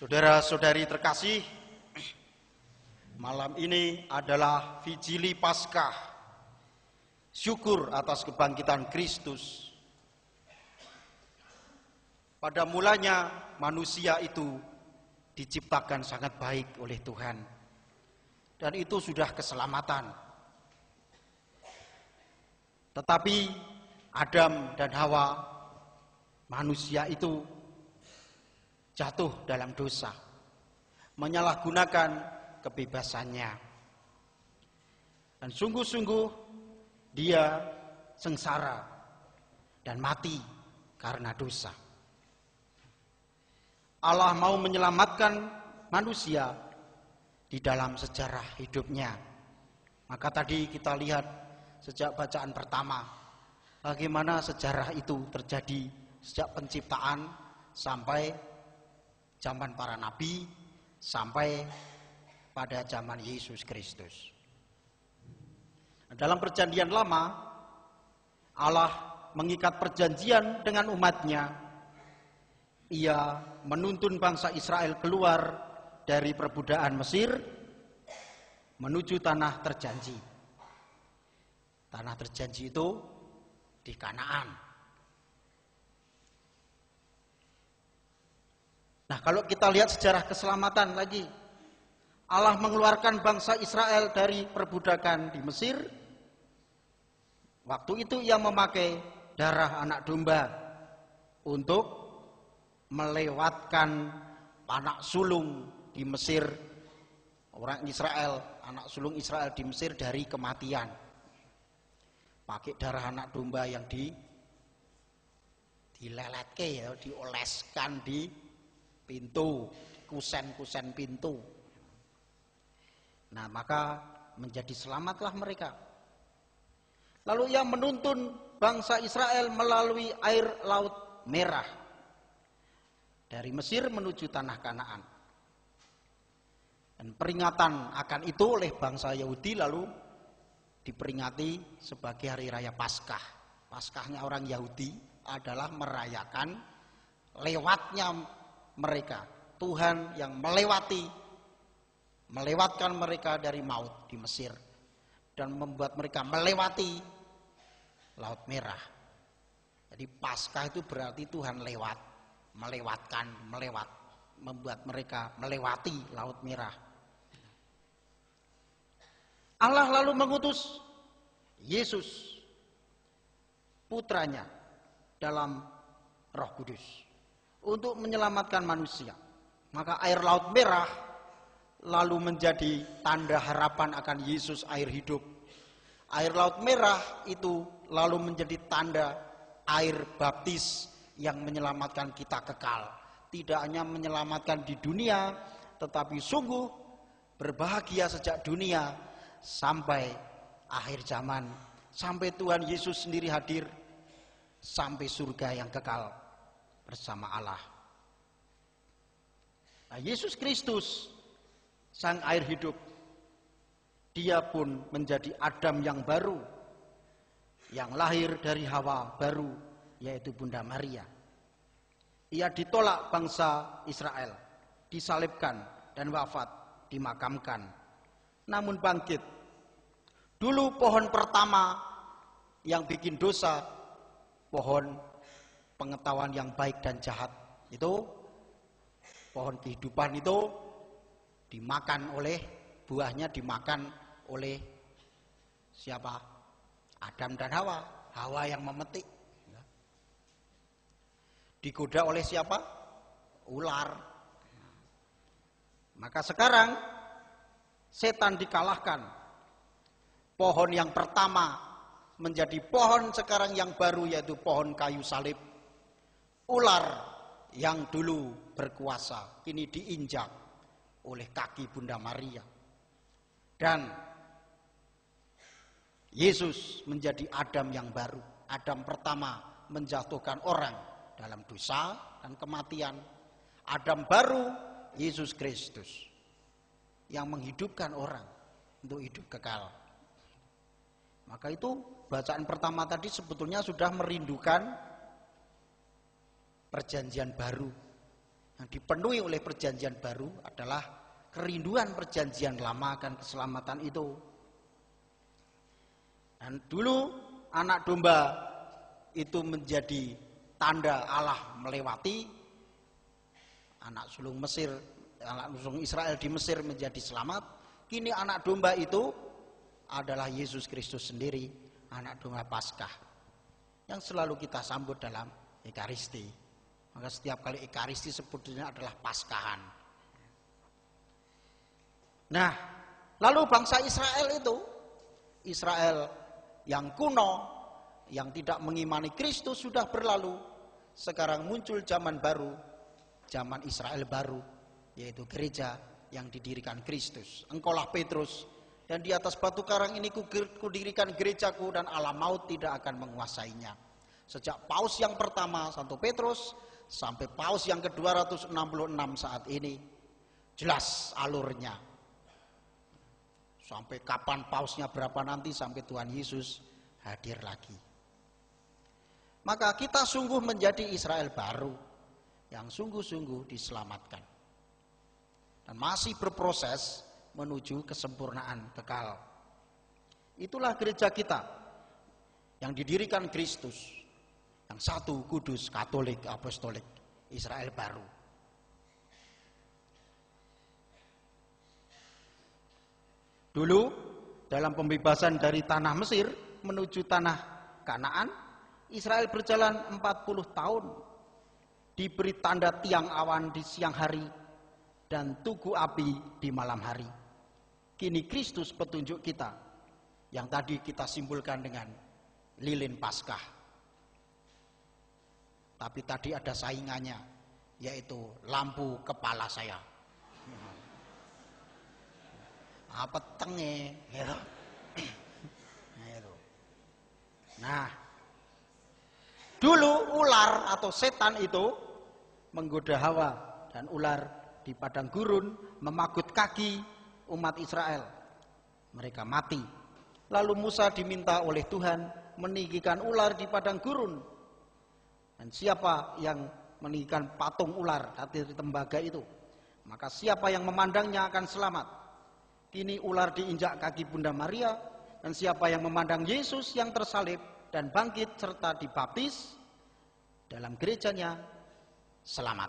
Saudara-saudari terkasih, malam ini adalah Vigili Paskah, syukur atas kebangkitan Kristus. Pada mulanya manusia itu diciptakan sangat baik oleh Tuhan, dan itu sudah keselamatan. Tetapi Adam dan Hawa, manusia itu jatuh dalam dosa, menyalahgunakan kebebasannya, dan sungguh-sungguh dia sengsara dan mati karena dosa. Allah mau menyelamatkan manusia di dalam sejarah hidupnya. Maka tadi kita lihat sejak bacaan pertama, bagaimana sejarah itu terjadi sejak penciptaan sampai zaman para nabi, sampai pada zaman Yesus Kristus. Dalam perjanjian lama, Allah mengikat perjanjian dengan umatnya. Ia menuntun bangsa Israel keluar dari perbudakan Mesir menuju tanah terjanji. Tanah terjanji itu di Kanaan. Nah, kalau kita lihat sejarah keselamatan lagi, Allah mengeluarkan bangsa Israel dari perbudakan di Mesir. Waktu itu ia memakai darah anak domba untuk melewatkan anak sulung di Mesir, orang Israel, anak sulung Israel di Mesir dari kematian. Pakai darah anak domba yang dileletke ya, dioleskan di pintu, kusen-kusen pintu. Nah, maka menjadi selamatlah mereka. Lalu ia menuntun bangsa Israel melalui air Laut Merah dari Mesir menuju tanah Kanaan. Dan peringatan akan itu oleh bangsa Yahudi lalu diperingati sebagai hari raya Paskah. Paskahnya orang Yahudi adalah merayakan lewatnya mereka, Tuhan yang melewatkan mereka dari maut di Mesir dan membuat mereka melewati Laut Merah. Jadi Paskah itu berarti Tuhan membuat mereka melewati Laut Merah. Allah lalu mengutus Yesus, putranya, dalam Roh Kudus untuk menyelamatkan manusia. Maka air Laut Merah lalu menjadi tanda harapan akan Yesus air hidup. Air Laut Merah itu lalu menjadi tanda air baptis yang menyelamatkan kita kekal. Tidak hanya menyelamatkan di dunia, tetapi sungguh berbahagia sejak dunia sampai akhir zaman, sampai Tuhan Yesus sendiri hadir, sampai surga yang kekal bersama Allah. Nah, Yesus Kristus, sang air hidup, dia pun menjadi Adam yang baru, yang lahir dari Hawa baru, yaitu Bunda Maria. Ia ditolak bangsa Israel, disalibkan dan wafat, dimakamkan, namun bangkit. Dulu pohon pertama yang bikin dosa, pohon pengetahuan yang baik dan jahat itu, pohon kehidupan itu dimakan oleh, buahnya dimakan oleh siapa? Adam dan Hawa. Hawa yang memetik. Digoda oleh siapa? Ular. Maka sekarang setan dikalahkan. Pohon yang pertama menjadi pohon sekarang yang baru, yaitu pohon kayu salib. Ular yang dulu berkuasa kini diinjak oleh kaki Bunda Maria. Dan Yesus menjadi Adam yang baru. Adam pertama menjatuhkan orang dalam dosa dan kematian. Adam baru, Yesus Kristus, yang menghidupkan orang untuk hidup kekal. Maka itu bacaan pertama tadi sebetulnya sudah merindukan perjanjian baru. Yang dipenuhi oleh perjanjian baru adalah kerinduan perjanjian lama akan keselamatan itu. Dan dulu anak domba itu menjadi tanda Allah melewati, anak sulung Israel di Mesir menjadi selamat. Kini anak domba itu adalah Yesus Kristus sendiri, anak domba Paskah yang selalu kita sambut dalam Ekaristi. Maka setiap kali Ekaristi sebetulnya adalah Paskahan. Nah, lalu bangsa Israel itu, Israel yang kuno, yang tidak mengimani Kristus sudah berlalu. Sekarang muncul zaman baru, zaman Israel baru, yaitu gereja yang didirikan Kristus. Engkaulah Petrus, dan di atas batu karang ini kudirikan gerejaku, dan alam maut tidak akan menguasainya. Sejak paus yang pertama, Santo Petrus, sampai paus yang ke-266 saat ini, jelas alurnya. Sampai kapan pausnya berapa nanti, sampai Tuhan Yesus hadir lagi. Maka kita sungguh menjadi Israel baru yang sungguh-sungguh diselamatkan. Dan masih berproses menuju kesempurnaan kekal. Itulah gereja kita yang didirikan Kristus. Yang satu, kudus, katolik, apostolik, Israel baru. Dulu dalam pembebasan dari tanah Mesir menuju tanah Kanaan, Israel berjalan 40 tahun. Diberi tanda tiang awan di siang hari dan tugu api di malam hari. Kini Kristus petunjuk kita yang tadi kita simpulkan dengan lilin Paskah. Tapi tadi ada saingannya, yaitu lampu kepala saya. Apa tenge gitu. Nah, dulu ular atau setan itu menggoda Hawa, dan ular di padang gurun memagut kaki umat Israel. Mereka mati. Lalu Musa diminta oleh Tuhan meninggikan ular di padang gurun. Dan siapa yang meninggikan patung ular dari tembaga itu, maka siapa yang memandangnya akan selamat. Kini ular diinjak kaki Bunda Maria, dan siapa yang memandang Yesus yang tersalib dan bangkit serta dibaptis dalam gerejanya selamat.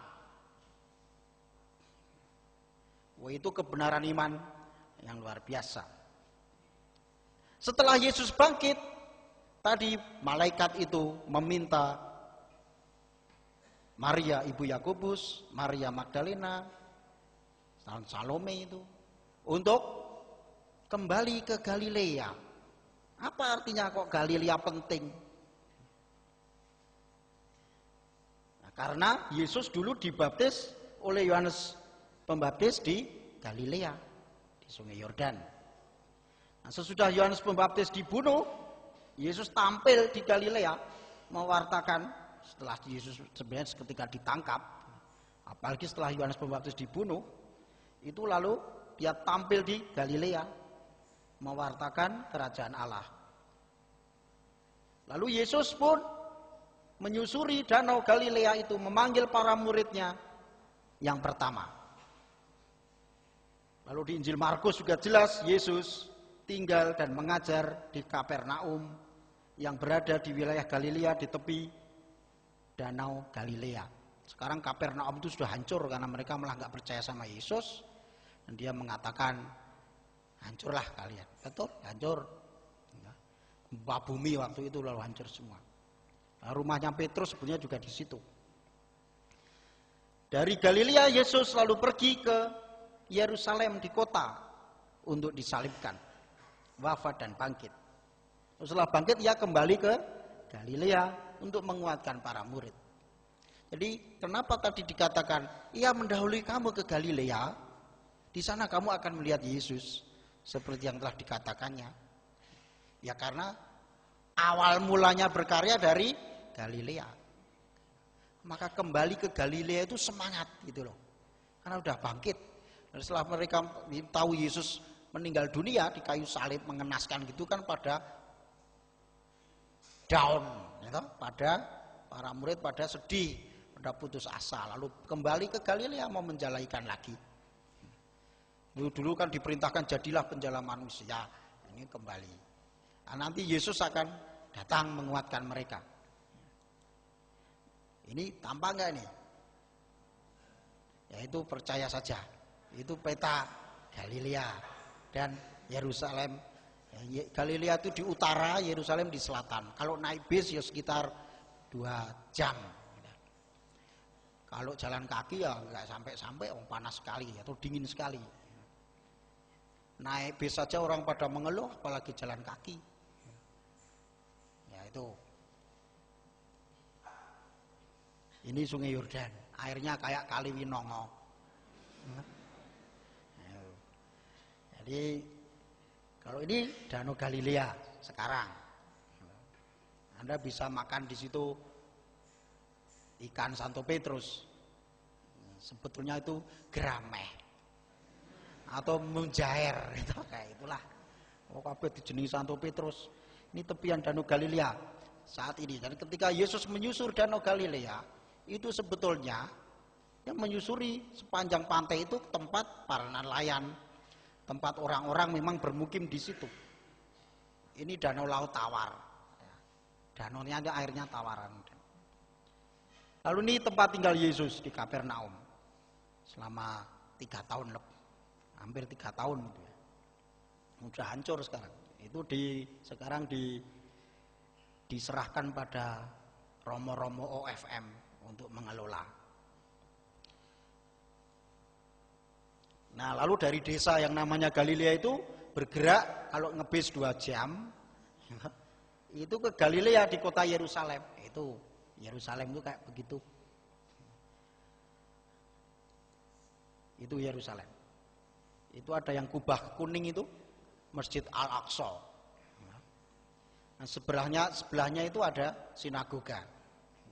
Wah, itu kebenaran iman yang luar biasa. Setelah Yesus bangkit, tadi malaikat itu meminta Maria ibu Yakobus, Maria Magdalena, Salome itu untuk kembali ke Galilea. Apa artinya kok Galilea penting? Nah, karena Yesus dulu dibaptis oleh Yohanes Pembaptis di Galilea, di Sungai Yordan. Nah, sesudah Yohanes Pembaptis dibunuh, Yesus tampil di Galilea mewartakan. Setelah Yesus sebenarnya ketika ditangkap, apalagi setelah Yohanes Pembaptis dibunuh, itu lalu dia tampil di Galilea mewartakan kerajaan Allah. Lalu Yesus pun menyusuri danau Galilea itu, memanggil para muridnya yang pertama. Lalu di Injil Markus juga jelas Yesus tinggal dan mengajar di Kapernaum yang berada di wilayah Galilea di tepi danau Galilea. Sekarang Kapernaum itu sudah hancur karena mereka malah nggak percaya sama Yesus. Dan dia mengatakan, hancurlah kalian. Betul, hancur. Gempa bumi waktu itu lalu hancur semua. Nah, rumahnya Petrus sebenarnya juga di situ. Dari Galilea Yesus lalu pergi ke Yerusalem di kota untuk disalibkan, wafat dan bangkit. Setelah bangkit ia kembali ke Galilea untuk menguatkan para murid. Jadi kenapa tadi dikatakan ia mendahului kamu ke Galilea? Di sana kamu akan melihat Yesus seperti yang telah dikatakannya. Ya karena awal mulanya berkarya dari Galilea. Maka kembali ke Galilea itu semangat gitu loh. Karena udah bangkit. Dan setelah mereka tahu Yesus meninggal dunia di kayu salib mengenaskan gitu kan, pada down, gitu, pada para murid pada sedih, Anda putus asa, lalu kembali ke Galilea mau menjala ikan lagi. Dulu kan diperintahkan jadilah penjala manusia, ini kembali. Nah, nanti Yesus akan datang menguatkan mereka. Ini tampak nggak ini? Yaitu percaya saja. Itu peta Galilea dan Yerusalem. Galilea itu di utara, Yerusalem di selatan. Kalau naik bis ya sekitar 2 jam. Kalau jalan kaki ya nggak sampai-sampai, panas sekali atau dingin sekali. Naik bis saja orang pada mengeluh, apalagi jalan kaki. Ya itu. Ini Sungai Yordan, airnya kayak Kali Winongo. Jadi kalau ini Danau Galilea sekarang, Anda bisa makan di situ ikan Santo Petrus. Sebetulnya itu gerameh atau munjair, gitu kayak itulah. Kabeh dijenengi Santo Petrus. Ini tepian Danau Galilea saat ini. Dan ketika Yesus menyusur Danau Galilea, itu sebetulnya yang menyusuri sepanjang pantai itu tempat para nelayan, tempat orang-orang memang bermukim di situ. Ini danau laut tawar. Danaunya airnya tawaran. Lalu ini tempat tinggal Yesus di Kapernaum selama 3 tahun lebih, hampir 3 tahun gitu ya. Udah hancur sekarang. Itu sekarang diserahkan pada romo-romo OFM untuk mengelola. Nah, lalu dari desa yang namanya Galilea itu bergerak kalau ngebis 2 jam itu ke Galilea di kota Yerusalem. Itu Yerusalem itu kayak begitu. Itu Yerusalem. Itu ada yang kubah kuning itu Masjid Al-Aqsa. Nah, sebelahnya itu ada sinagoga.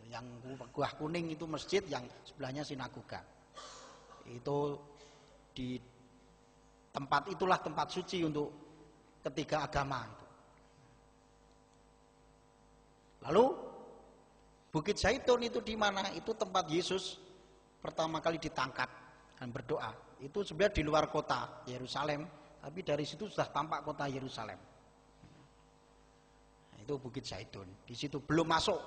Yang kubah kuning itu masjid, yang sebelahnya sinagoga. Itu di tempat itulah tempat suci untuk ketiga agama itu. Lalu Bukit Zaitun itu di mana? Itu tempat Yesus pertama kali ditangkap dan berdoa. Itu sebenarnya di luar kota Yerusalem, tapi dari situ sudah tampak kota Yerusalem. Nah, itu Bukit Zaitun. Di situ belum masuk.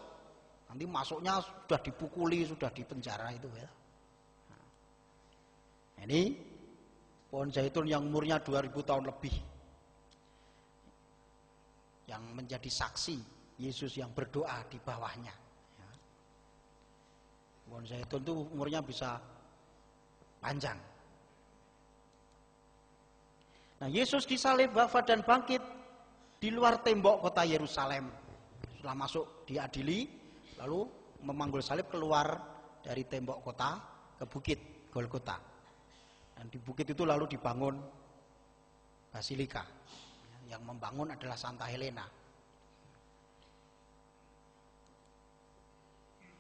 Nanti masuknya sudah dipukuli, sudah dipenjara itu ya. Nah, ini pohon zaitun yang umurnya 2000 tahun lebih, yang menjadi saksi Yesus yang berdoa di bawahnya. Ya. Pohon zaitun itu umurnya bisa panjang. Nah, Yesus disalib, wafat dan bangkit di luar tembok kota Yerusalem. Setelah masuk diadili, lalu memanggul salib keluar dari tembok kota ke bukit Golgota. Dan di bukit itu lalu dibangun basilika. Yang membangun adalah Santa Helena.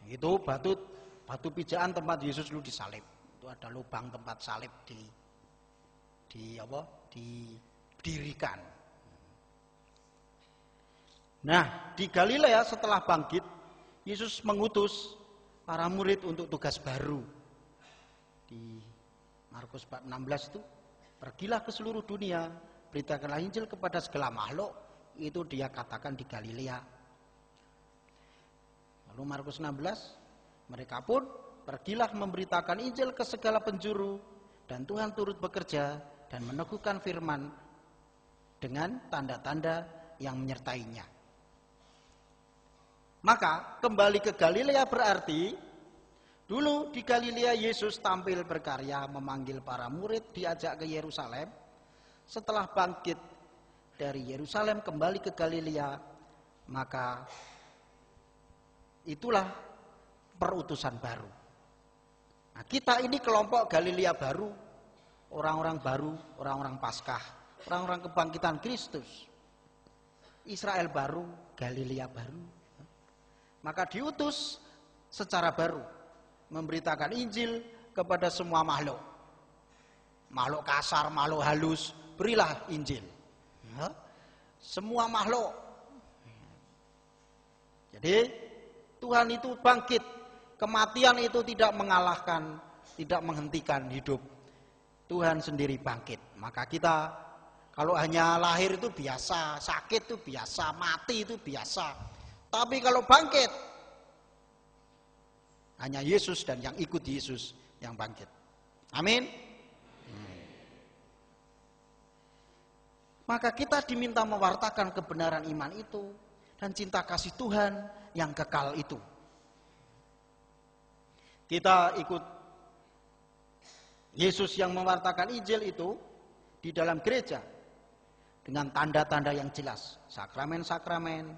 Itu batu pijaan tempat Yesus dulu disalib. Itu ada lubang tempat salib didirikan. Nah, di Galilea setelah bangkit, Yesus mengutus para murid untuk tugas baru. Di Markus 16 itu, pergilah ke seluruh dunia, beritakanlah Injil kepada segala makhluk. Itu dia katakan di Galilea. Lalu Markus 16, mereka pun pergilah memberitakan Injil ke segala penjuru, dan Tuhan turut bekerja dan meneguhkan firman dengan tanda-tanda yang menyertainya. Maka kembali ke Galilea berarti dulu di Galilea Yesus tampil berkarya, memanggil para murid, diajak ke Yerusalem. Setelah bangkit dari Yerusalem kembali ke Galilea, maka itulah perutusan baru. Nah, kita ini kelompok Galilea baru, orang-orang baru, orang-orang Paskah, orang-orang kebangkitan Kristus. Israel baru, Galilea baru. Maka diutus secara baru, memberitakan Injil kepada semua makhluk. Makhluk kasar, makhluk halus, berilah Injil. Ya. Semua makhluk. Jadi Tuhan itu bangkit Kematian itu tidak mengalahkan, tidak menghentikan hidup. Tuhan sendiri bangkit. Maka kita kalau hanya lahir itu biasa, sakit itu biasa, mati itu biasa. Tapi kalau bangkit, hanya Yesus dan yang ikut Yesus yang bangkit. Amin. Maka kita diminta mewartakan kebenaran iman itu dan cinta kasih Tuhan yang kekal itu. Kita ikut Yesus yang mewartakan Injil itu di dalam gereja dengan tanda-tanda yang jelas, sakramen-sakramen,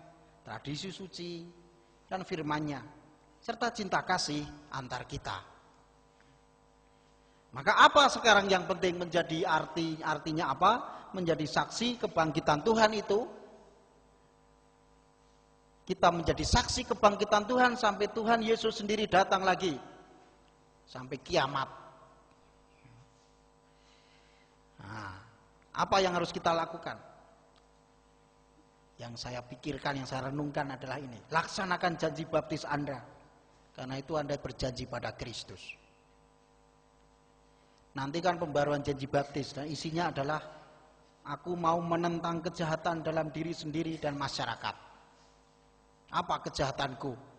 tradisi suci, dan firman-Nya, serta cinta kasih antar kita. Maka apa sekarang yang penting menjadi artinya apa? Menjadi saksi kebangkitan Tuhan itu. Kita menjadi saksi kebangkitan Tuhan sampai Tuhan Yesus sendiri datang lagi. Sampai kiamat. Nah, apa yang harus kita lakukan? Yang saya pikirkan, yang saya renungkan adalah ini. Laksanakan janji baptis Anda. Karena itu Anda berjanji pada Kristus. Nanti kan pembaruan janji baptis dan isinya adalah aku mau menentang kejahatan dalam diri sendiri dan masyarakat. Apa kejahatanku?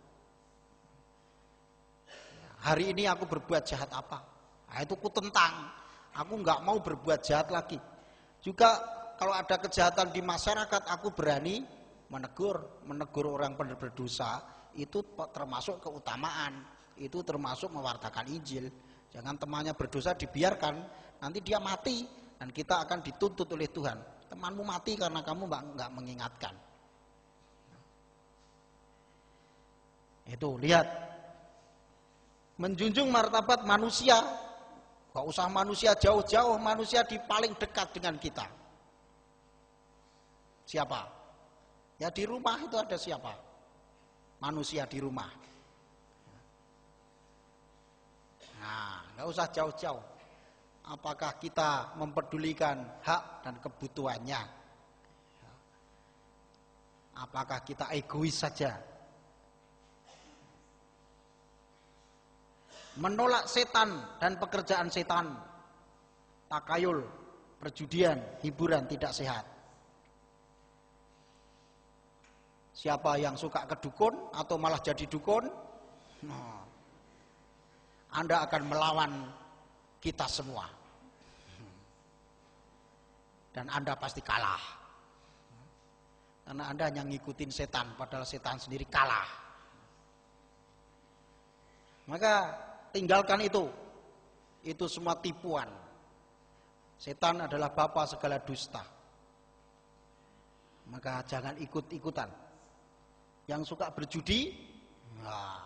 Hari ini aku berbuat jahat apa? Nah, itu ku tentang. Aku nggak mau berbuat jahat lagi. Juga kalau ada kejahatan di masyarakat, aku berani menegur orang berdosa. Itu termasuk keutamaan. Itu termasuk mewartakan Injil. Jangan temannya berdosa dibiarkan, nanti dia mati dan kita akan dituntut oleh Tuhan. Temanmu mati karena kamu nggak mengingatkan. Itu lihat, menjunjung martabat manusia. Gak usah manusia jauh-jauh, manusia di paling dekat dengan kita. Siapa? Ya di rumah itu ada siapa? Manusia di rumah. Nah, nggak usah jauh-jauh. Apakah kita mempedulikan hak dan kebutuhannya? Apakah kita egois saja? Menolak setan dan pekerjaan setan, takayul, perjudian, hiburan tidak sehat. Siapa yang suka ke dukun atau malah jadi dukun? Nah, Anda akan melawan kita semua. Dan Anda pasti kalah. Karena Anda hanya ngikutin setan, padahal setan sendiri kalah. Maka tinggalkan itu. Itu semua tipuan. Setan adalah bapa segala dusta. Maka jangan ikut-ikutan. Yang suka berjudi, nah,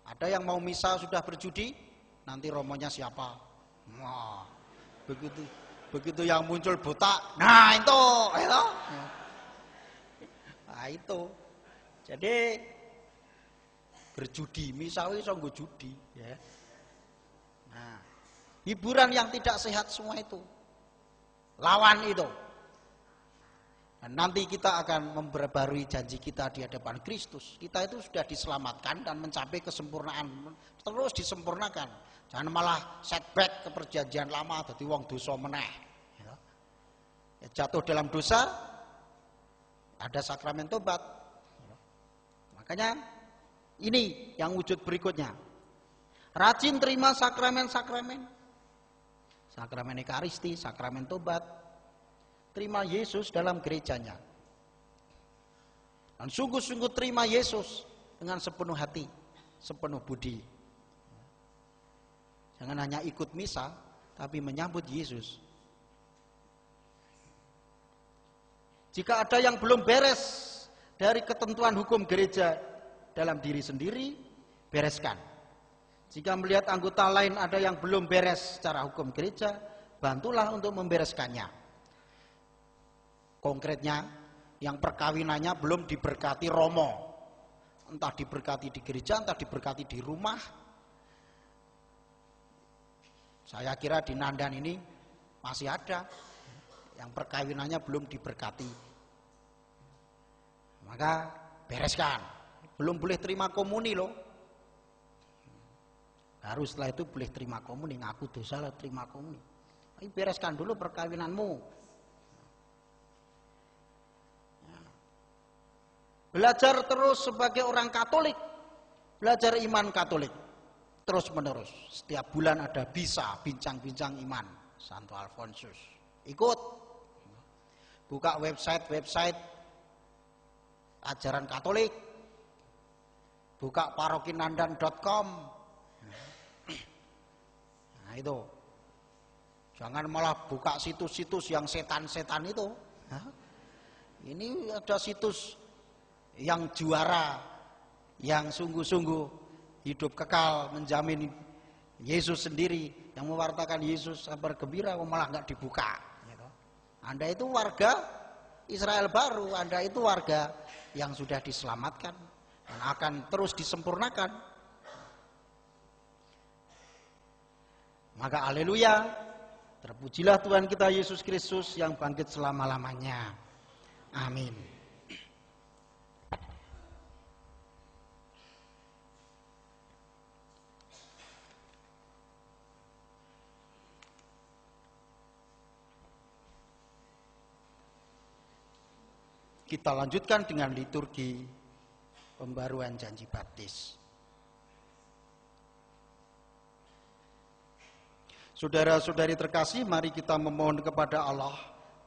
ada yang mau misa sudah berjudi, nanti romonya siapa? Wah, begitu yang muncul botak, nah itu. Nah itu. Jadi berjudi, misalnya iso nggo judi, ya. Nah, hiburan yang tidak sehat semua itu. Lawan itu. Dan nanti kita akan memperbarui janji kita di hadapan Kristus. Kita itu sudah diselamatkan dan mencapai kesempurnaan. Terus disempurnakan. Jangan malah setback ke perjanjian lama, jadi wong dosa meneh. Ya, jatuh dalam dosa, ada sakramen tobat. Makanya ini yang wujud berikutnya. Rajin terima sakramen-sakramen. Sakramen Ekaristi, sakramen tobat. Terima Yesus dalam gerejanya. Dan sungguh-sungguh terima Yesus dengan sepenuh hati, sepenuh budi. Jangan hanya ikut misa, tapi menyambut Yesus. Jika ada yang belum beres dari ketentuan hukum gereja dalam diri sendiri, bereskan. Jika melihat anggota lain ada yang belum beres secara hukum gereja, bantulah untuk membereskannya. Konkretnya, yang perkawinannya belum diberkati romo. Entah diberkati di gereja, entah diberkati di rumah. Saya kira di Nandan ini masih ada yang perkawinannya belum diberkati. Maka bereskan. Belum boleh terima komuni loh. Baru setelah itu boleh terima komuni, ngaku dosa lah terima komuni. Tapi bereskan dulu perkawinanmu. Belajar terus sebagai orang Katolik, belajar iman Katolik terus menerus. Setiap bulan ada bisa bincang-bincang iman Santo Alfonsus. Ikut buka website ajaran Katolik, buka parokinandan.com. Nah itu, jangan malah buka situs-situs yang setan-setan itu. Ini ada situs yang juara, yang sungguh-sungguh hidup kekal, menjamin Yesus sendiri, yang mewartakan Yesus kabar gembira, malah nggak dibuka. Anda itu warga Israel baru, Anda itu warga yang sudah diselamatkan dan akan terus disempurnakan. Maka haleluya, terpujilah Tuhan kita Yesus Kristus yang bangkit selama-lamanya. Amin. Kita lanjutkan dengan liturgi pembaruan janji baptis. Saudara-saudari terkasih, mari kita memohon kepada Allah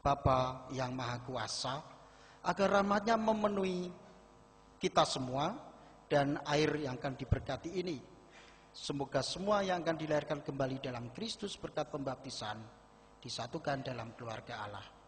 Bapa yang Maha Kuasa agar rahmat-Nya memenuhi kita semua dan air yang akan diberkati ini. Semoga semua yang akan dilahirkan kembali dalam Kristus berkat pembaptisan disatukan dalam keluarga Allah.